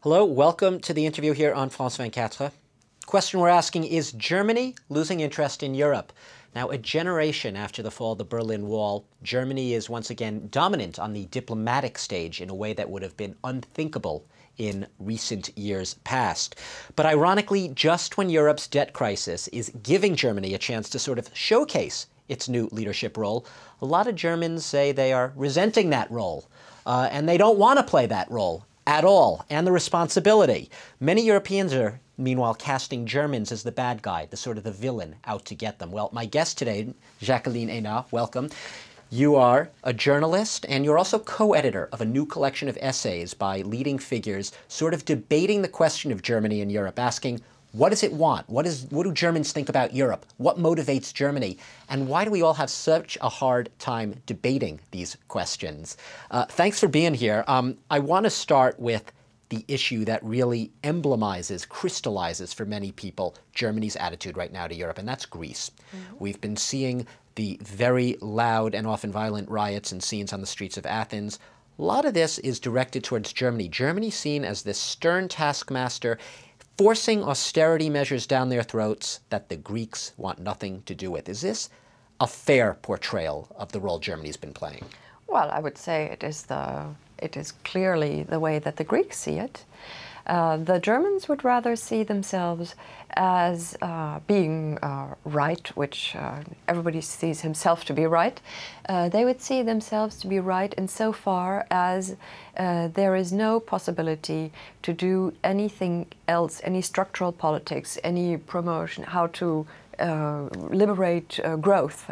Hello, welcome to the interview here on France 24. Question we're asking, is Germany losing interest in Europe? Now, a generation after the fall of the Berlin Wall, Germany is once again dominant on the diplomatic stage in a way that would have been unthinkable in recent years past. But ironically, just when Europe's debt crisis is giving Germany a chance to sort of showcase its new leadership role, a lot of Germans say they are resenting that role, and they don't want to play that role at all, and the responsibility. Many Europeans are, meanwhile, casting Germans as the bad guy, the sort of the villain out to get them. Well, my guest today, Jacqueline Hénard, welcome. You are a journalist, and you're also co-editor of a new collection of essays by leading figures, sort of debating the question of Germany and Europe, asking, what does it want? What do Germans think about Europe? What motivates Germany? And why do we all have such a hard time debating these questions? Thanks for being here. I want to start with the issue that really emblemizes, crystallizes for many people Germany's attitude right now to Europe, and that's Greece. Mm-hmm. We've been seeing the very loud and often violent riots and scenes on the streets of Athens. A lot of this is directed towards Germany. Germany seen as this stern taskmaster, forcing austerity measures down their throats that the Greeks want nothing to do with. Is this a fair portrayal of the role Germany's been playing? Well, I would say it is clearly the way that the Greeks see it. The Germans would rather see themselves as being right, which everybody sees himself to be right. They would see themselves to be right insofar as there is no possibility to do anything else, any structural politics, any promotion, how to liberate growth,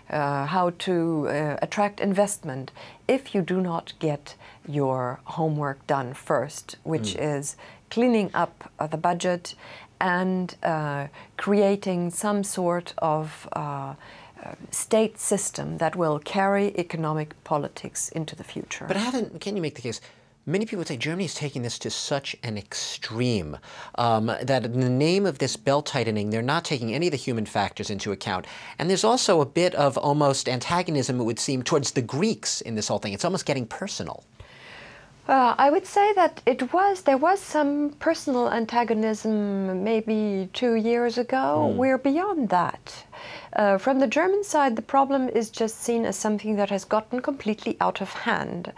how to attract investment, if you do not get your homework done first, which is cleaning up the budget and creating some sort of state system that will carry economic politics into the future. But can you make the case, many people would say Germany is taking this to such an extreme that in the name of this belt-tightening, they're not taking any of the human factors into account. And there's also a bit of almost antagonism, it would seem, towards the Greeks in this whole thing. It's almost getting personal. I would say that there was some personal antagonism maybe 2 years ago. We're beyond that. From the German side, the problem is just seen as something that has gotten completely out of hand.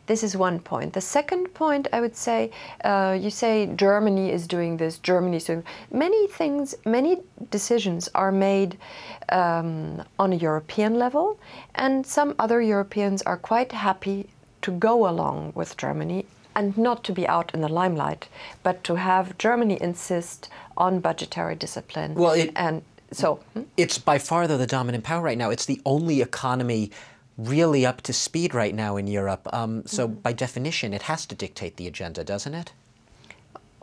This is one point. The second point, I would say, you say Germany is doing this, Germany is doing many things, many decisions are made on a European level, and some other Europeans are quite happy to go along with Germany and not to be out in the limelight, but to have Germany insist on budgetary discipline. Well, it's by far, though, the dominant power right now. It's the only economy really up to speed right now in Europe. So by definition, it has to dictate the agenda, doesn't it?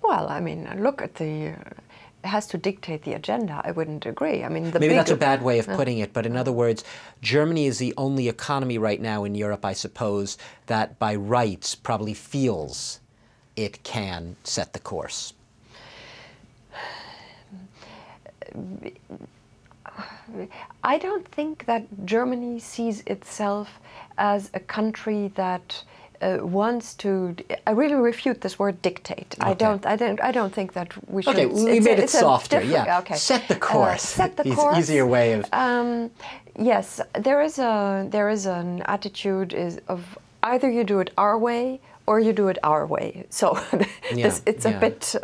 Well, I mean, look at it has to dictate the agenda. I wouldn't agree. I mean, maybe that's a bad way of putting it, but in other words, Germany is the only economy right now in Europe, I suppose, that by rights probably feels it can set the course. I don't think that Germany sees itself as a country that wants to. I really refute this word "dictate." Okay. I don't think that we should. Okay, we made it softer. Yeah. Okay. Set the course. Set the course. Easier way of. Yes, there is an attitude of either you do it our way or you do it our way. So it's a bit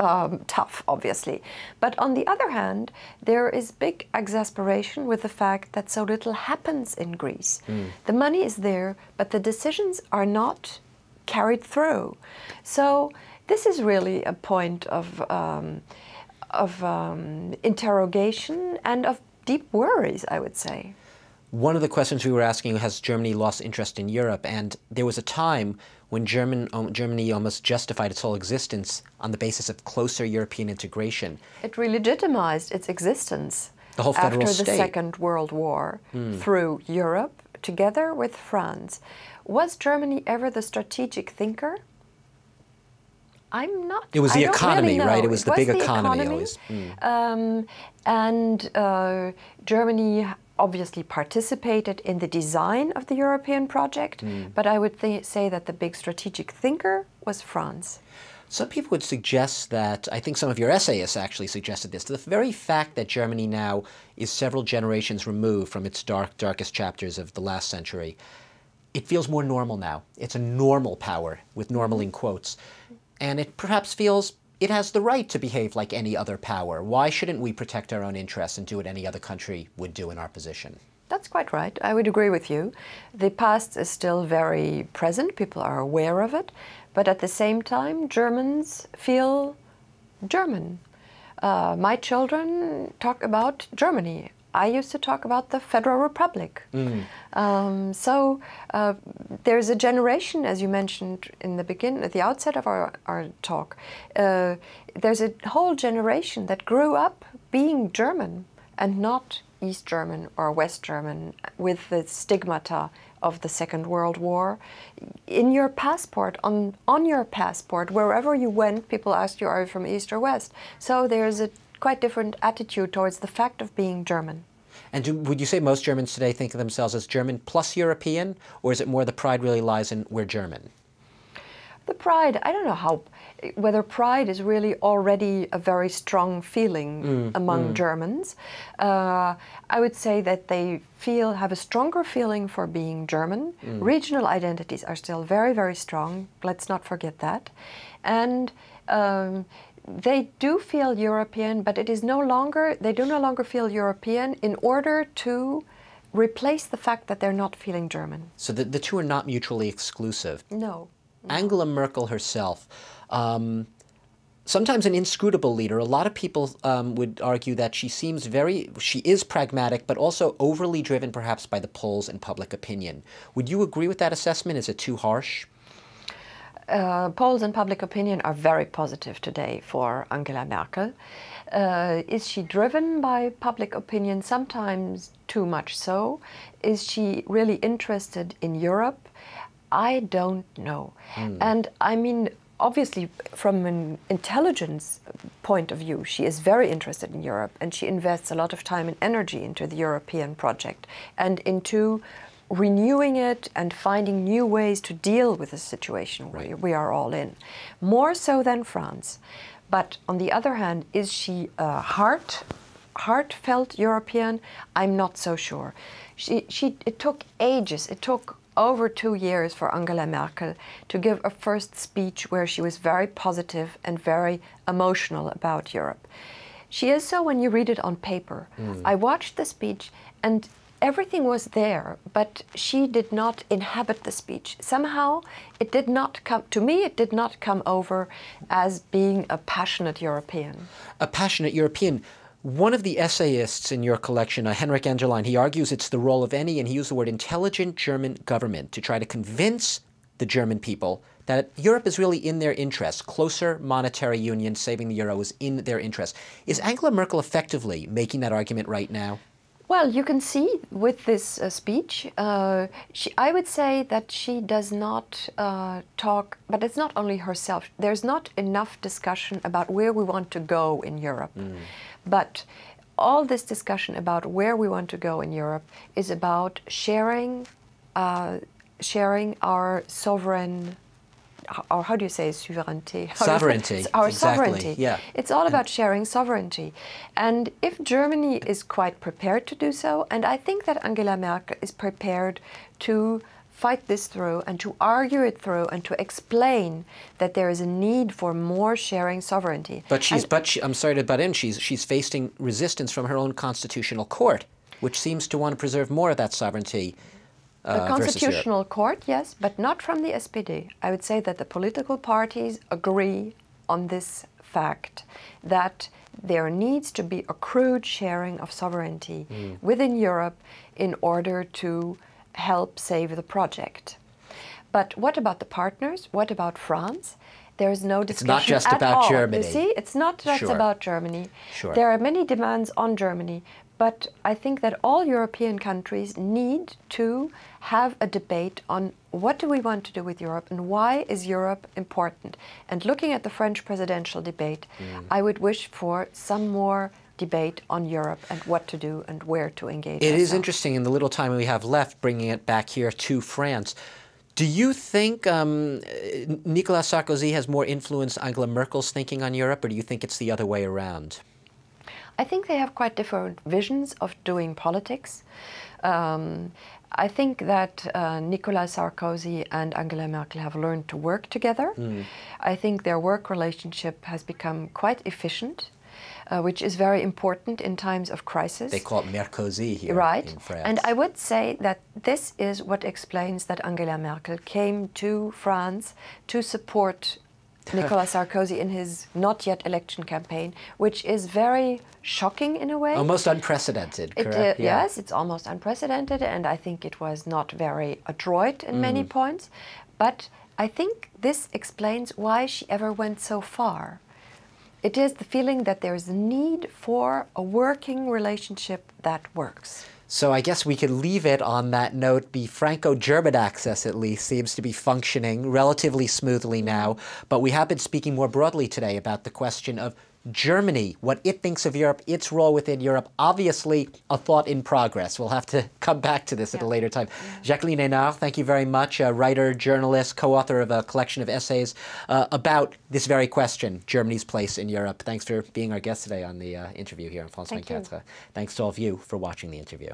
tough, obviously. But on the other hand, there is big exasperation with the fact that so little happens in Greece. The money is there, but the decisions are not carried through. So this is really a point of interrogation and of deep worries, I would say. One of the questions we were asking, has Germany lost interest in Europe? And there was a time when Germany almost justified its whole existence on the basis of closer European integration. It re-legitimized its existence the whole federal state. After the Second World War through Europe, together with France. Was Germany ever the strategic thinker? I'm not. It was the economy, really right? It was the big economy always. And Germany obviously participated in the design of the European project, but I would say that the big strategic thinker was France. Some people would suggest that, I think some of your essayists actually suggested this, the very fact that Germany now is several generations removed from its darkest chapters of the last century, it feels more normal now. It's a normal power, with normal in quotes. And it perhaps feels it has the right to behave like any other power. Why shouldn't we protect our own interests and do what any other country would do in our position? That's quite right. I would agree with you. The past is still very present. People are aware of it. But at the same time, Germans feel German. My children talk about Germany. I used to talk about the Federal Republic. So there's a generation, as you mentioned in the beginning, at the outset of our talk, there's a whole generation that grew up being German and not East German or West German with the stigmata of the Second World War. In your passport, on your passport, wherever you went, people asked you, are you from East or West? So there's a quite different attitude towards the fact of being German. And would you say most Germans today think of themselves as German plus European, or is it more the pride really lies in we're German? The pride, I don't know whether pride is really already a very strong feeling among Germans. I would say that they have a stronger feeling for being German. Regional identities are still very, very strong. Let's not forget that. And they do feel European, but they do no longer feel European in order to replace the fact that they're not feeling German. So the two are not mutually exclusive. No. Angela Merkel herself, sometimes an inscrutable leader. A lot of people would argue that she is pragmatic, but also overly driven perhaps by the polls and public opinion. Would you agree with that assessment? Is it too harsh? Polls and public opinion are very positive today for Angela Merkel. Is she driven by public opinion? Sometimes too much so. Is she really interested in Europe? I don't know. And I mean, obviously, from an intelligence point of view, she is very interested in Europe, and she invests a lot of time and energy into the European project and into renewing it and finding new ways to deal with the situation we are all in, more so than France. But on the other hand, is she a heartfelt European? I'm not so sure. It took ages. It took over 2 years for Angela Merkel to give a first speech where she was very positive and very emotional about Europe. She is so when you read it on paper. I watched the speech and everything was there, but she did not inhabit the speech. Somehow it did not come, to me it did not come over as being a passionate European. A passionate European. One of the essayists in your collection, Henrik Enderlein, he argues it's the role of any, and he used the word intelligent German government, to try to convince the German people that Europe is really in their interest. Closer monetary union, saving the euro, is in their interest. Is Angela Merkel effectively making that argument right now? Well, you can see with this speech, I would say that she does not talk, but it's not only herself. There's not enough discussion about where we want to go in Europe. But all this discussion about where we want to go in Europe is about sharing our sovereign, or how do you say sovereignty? Sovereignty. Our exactly. sovereignty. Yeah. It's all about sharing sovereignty. And if Germany is quite prepared to do so, and I think that Angela Merkel is prepared to fight this through and to argue it through and to explain that there is a need for more sharing sovereignty. But I'm sorry to butt in, she's facing resistance from her own constitutional court, which seems to want to preserve more of that sovereignty. The Constitutional Court, yes, but not from the SPD. I would say that the political parties agree on this fact that there needs to be accrued sharing of sovereignty within Europe in order to help save the project. But what about the partners? What about France? There is no discussion at all. It's not just about Germany. You see, it's not just about Germany. Sure. There are many demands on Germany, but I think that all European countries need to have a debate on what do we want to do with Europe and why is Europe important. And looking at the French presidential debate, I would wish for some more debate on Europe and what to do and where to engage. It is interesting, in the little time we have left, bringing it back here to France. Do you think Nicolas Sarkozy has more influenced Angela Merkel's thinking on Europe, or do you think it's the other way around? I think they have quite different visions of doing politics. I think that Nicolas Sarkozy and Angela Merkel have learned to work together. I think their work relationship has become quite efficient, which is very important in times of crisis. They call it Merkozy here in France. And I would say that this is what explains that Angela Merkel came to France to support Nicolas Sarkozy in his not yet election campaign, which is very shocking in a way. Almost unprecedented, correct? Yes, it's almost unprecedented, and I think it was not very adroit in many points. But I think this explains why she ever went so far. It is the feeling that there is a need for a working relationship that works. So I guess we could leave it on that note. The Franco-German axis, at least, seems to be functioning relatively smoothly now. But we have been speaking more broadly today about the question of Germany, what it thinks of Europe, its role within Europe. Obviously, a thought in progress. We'll have to come back to this at a later time. Jacqueline Hénard, thank you very much. A writer, journalist, co-author of a collection of essays about this very question, Germany's place in Europe. Thanks for being our guest today on the interview here on France 24. Thanks to all of you for watching the interview.